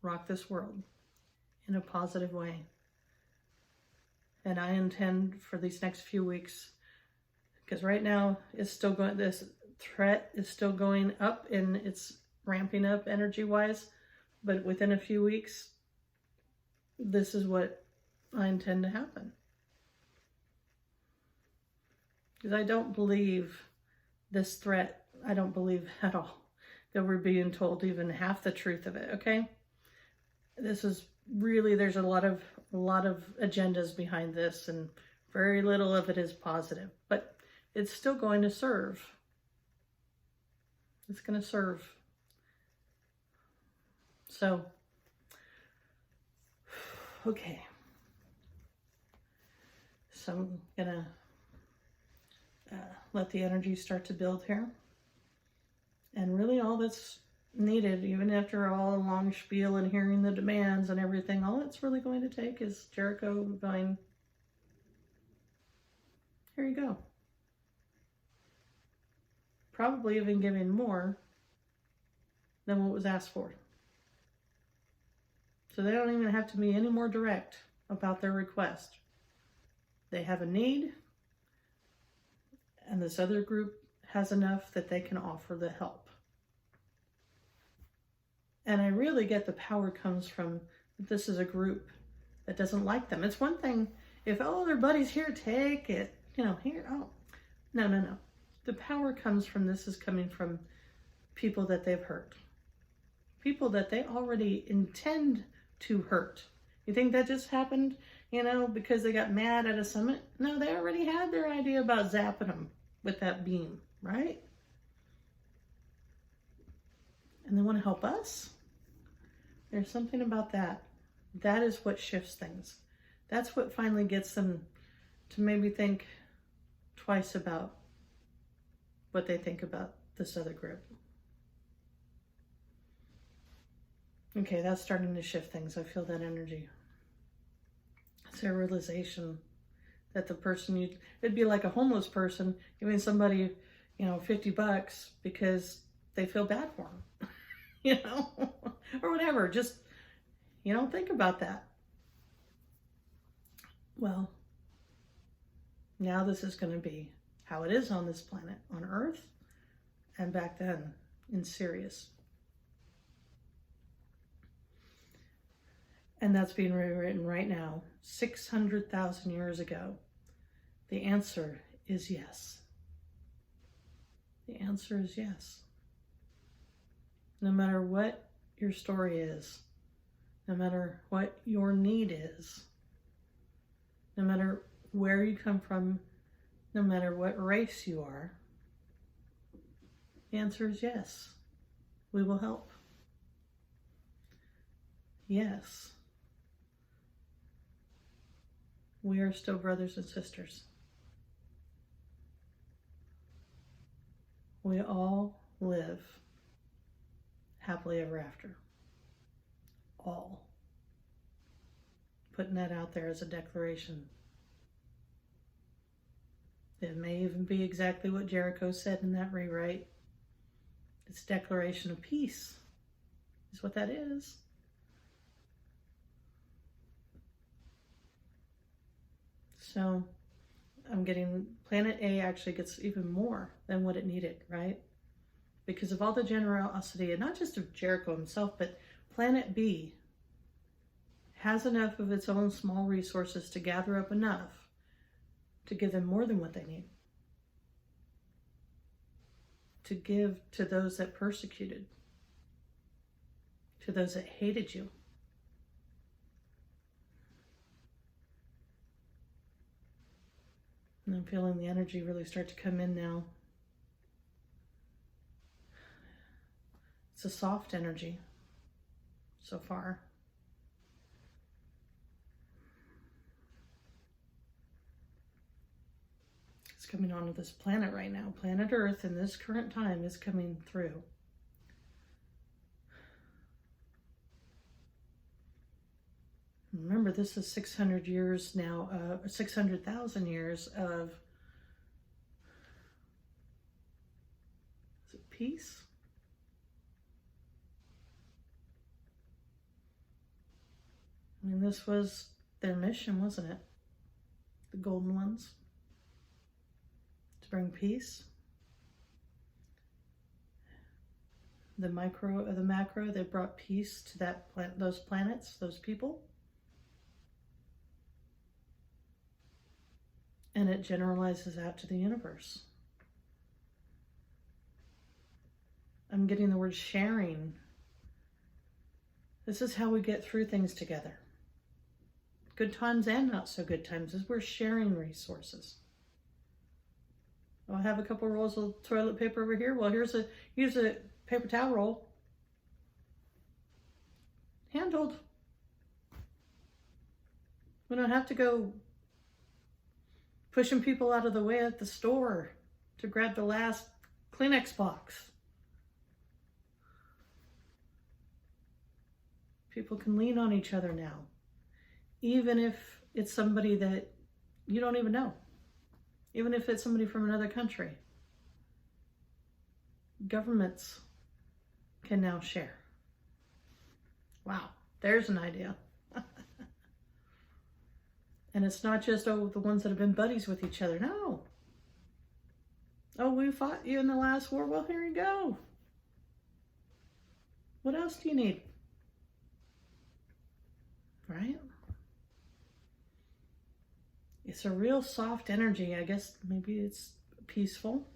rock this world in a positive way. And I intend for these next few weeks, because right now it's still going, this threat is still going up and it's ramping up energy-wise, but within a few weeks, this is what I intend to happen. Because I don't believe this threat, I don't believe at all that we're being told even half the truth of it, okay? This is really, there's a lot of agendas behind this, and very little of it is positive, but it's still going to serve. It's going to serve. So, okay. So I'm going to let the energy start to build here. And really all that's needed, even after all the long spiel and hearing the demands and everything, all it's really going to take is Jericho going, here you go. Probably even giving more than what was asked for. So they don't even have to be any more direct about their request. They have a need, and this other group has enough that they can offer the help. And I really get the power comes from this is a group that doesn't like them. It's one thing if, oh, their buddy's here, take it, you know, here, oh. No. The power comes from, this is coming from people that they've hurt. People that they already intend to hurt. You think that just happened, you know, because they got mad at a summit? No, they already had their idea about zapping them with that beam, right? and they want to help us. There's something about that. That is what shifts things. That's what finally gets them to maybe think twice about what they think about this other group. Okay, that's starting to shift things. I feel that energy. It's a realization that the person it'd be like a homeless person giving somebody, $50 because they feel bad for them, or whatever. Just, think about that. Well, now this is going to be how it is on this planet, on Earth, and back then in Sirius. And that's being rewritten right now, 600,000 years ago. The answer is yes. The answer is yes. No matter what your story is, no matter what your need is, no matter where you come from, no matter what race you are, the answer is yes. We will help. Yes. We are still brothers and sisters. We all live happily ever after. All. Putting that out there as a declaration. It may even be exactly what Jericho said in that rewrite. It's declaration of peace, is what that is. So I'm getting Planet A actually gets even more than what it needed, right? Because of all the generosity, and not just of Jericho himself, but Planet B has enough of its own small resources to gather up enough to give them more than what they need. To give to those that persecuted, to those that hated you. And I'm feeling the energy really start to come in now. It's a soft energy so far. It's coming onto this planet right now. Planet Earth in this current time is coming through. Remember, this is 600 years now, 600,000 years of is it peace? I mean, this was their mission, wasn't it? The golden ones. To bring peace. The micro or the macro, they brought peace to those planets, those people. And it generalizes out to the universe. I'm getting the word sharing. This is how we get through things together. Good times and not so good times, is we're sharing resources. Oh, I have a couple rolls of toilet paper over here. Well, here's a paper towel roll. Handled. We don't have to go pushing people out of the way at the store to grab the last Kleenex box. People can lean on each other now, even if it's somebody that you don't even know, even if it's somebody from another country. Governments can now share. Wow, there's an idea. And it's not just, the ones that have been buddies with each other. No. Oh, we fought you in the last war. Well, here you go. What else do you need? Right? It's a real soft energy. I guess maybe it's peaceful.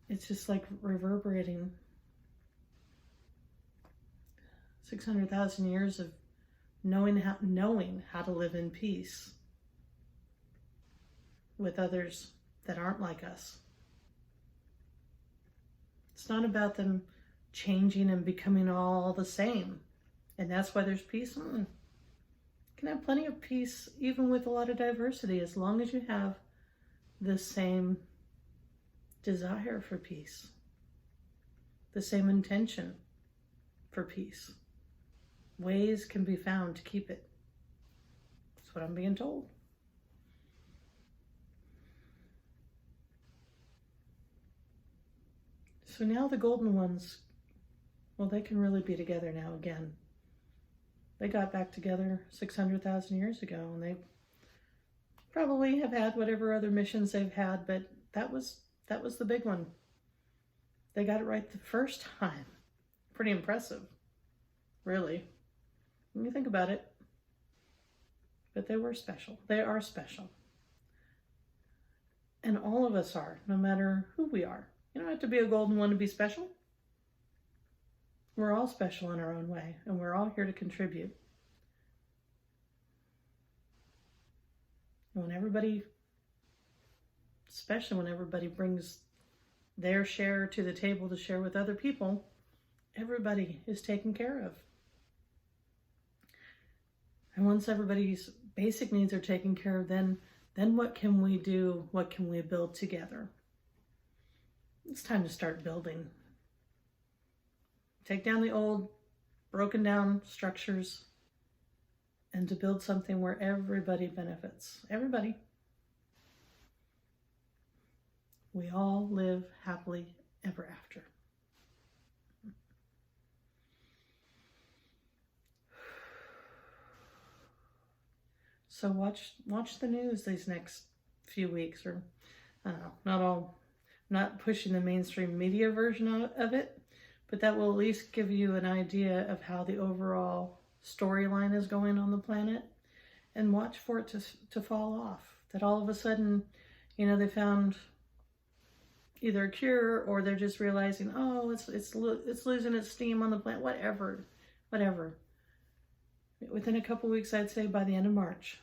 It's just like reverberating. 600,000 years of knowing how to live in peace with others that aren't like us. It's not about them changing and becoming all the same. And that's why there's peace. You can have plenty of peace even with a lot of diversity, as long as you have the same desire for peace, the same intention for peace. Ways can be found to keep it. That's what I'm being told. So now the golden ones, well, they can really be together now again. They got back together 600,000 years ago, and they probably have had whatever other missions they've had, but that was the big one. They got it right the first time. Pretty impressive, really, when you think about it. But they were special. They are special. And all of us are, no matter who we are. You don't have to be a golden one to be special. We're all special in our own way, and we're all here to contribute. When everybody, especially when everybody brings their share to the table to share with other people, everybody is taken care of. And once everybody's basic needs are taken care of, then what can we do? What can we build together? It's time to start building. Take down the old, broken down structures and to build something where everybody benefits. Everybody. We all live happily ever after. So watch the news these next few weeks, or I don't know, not pushing the mainstream media version of it, but that will at least give you an idea of how the overall storyline is going on the planet, and watch for it to fall off. That all of a sudden, they found either a cure, or they're just realizing, oh, it's losing its steam on the planet, whatever. Within a couple weeks, I'd say by the end of March,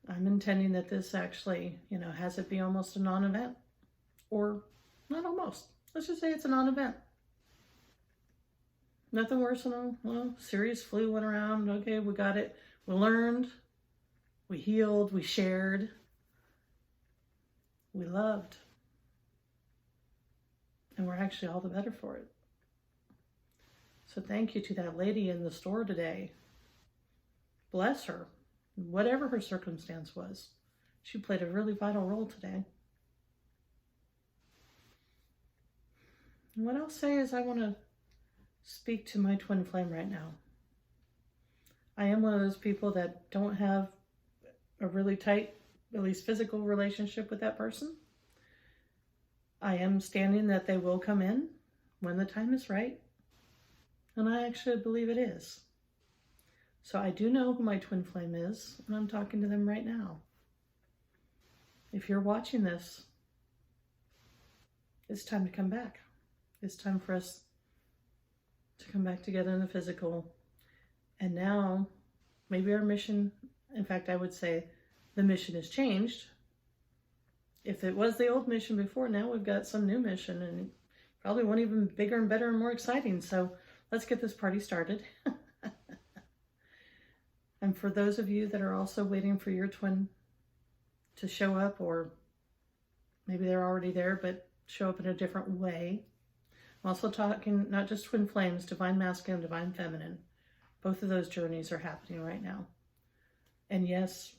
I'm intending that this actually, has it be almost a non-event, or not almost. Let's just say it's a non-event. Nothing worse than serious flu went around. Okay, we got it. We learned. We healed. We shared. We loved. And we're actually all the better for it. So thank you to that lady in the store today. Bless her. Whatever her circumstance was, she played a really vital role today. And what I'll say is I want to speak to my twin flame right now. I am one of those people that don't have a really tight, at least physical relationship with that person. I am standing that they will come in when the time is right. And I actually believe it is. So I do know who my twin flame is, and I'm talking to them right now. If you're watching this, it's time to come back. It's time for us to come back together in the physical. And now, maybe our mission, in fact, I would say the mission has changed. If it was the old mission before, now we've got some new mission, and probably one even bigger and better and more exciting. So let's get this party started. And for those of you that are also waiting for your twin to show up, or maybe they're already there, but show up in a different way. I'm also talking not just twin flames, divine masculine, divine feminine. Both of those journeys are happening right now. And yes,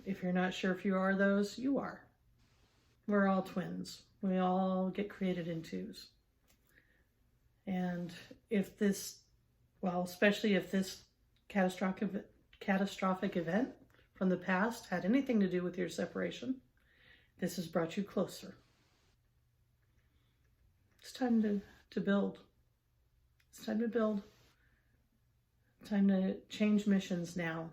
if you're not sure if you are those, you are. We're all twins. We all get created in twos. And if this, especially if this catastrophic event from the past had anything to do with your separation, this has brought you closer. It's time to build. It's time to build. Time to change missions now.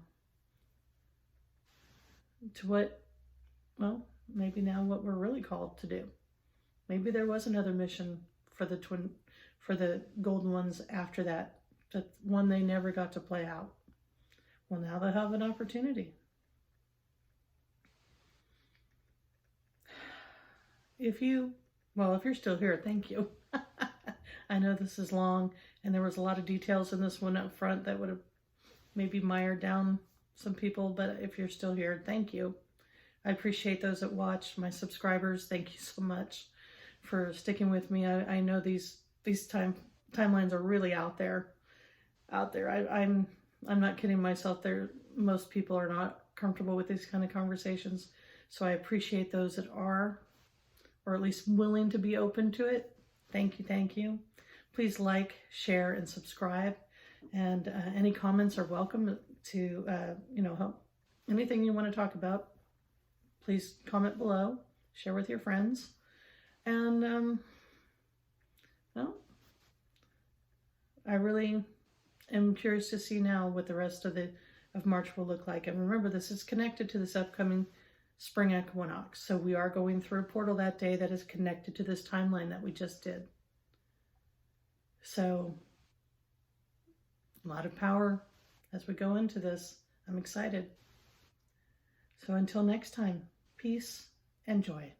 To what, maybe now what we're really called to do. Maybe there was another mission for the golden ones after that, but one they never got to play out. Well, now they have an opportunity. If you're still here, thank you. I know this is long, and there was a lot of details in this one up front that would have maybe mired down some people, but if you're still here, thank you. I appreciate those that watch, my subscribers. Thank you so much for sticking with me. I know these timelines are really out there. I'm not kidding myself. Most people are not comfortable with these kind of conversations, so I appreciate those that are, or at least willing to be open to it. Thank you, thank you. Please like, share, and subscribe. And any comments are welcome to, help. Anything you want to talk about, please comment below, share with your friends. And, I really am curious to see now what the rest of March will look like. And remember, this is connected to this upcoming spring equinox. So we are going through a portal that day that is connected to this timeline that we just did. So a lot of power as we go into this. I'm excited. So until next time, peace and joy.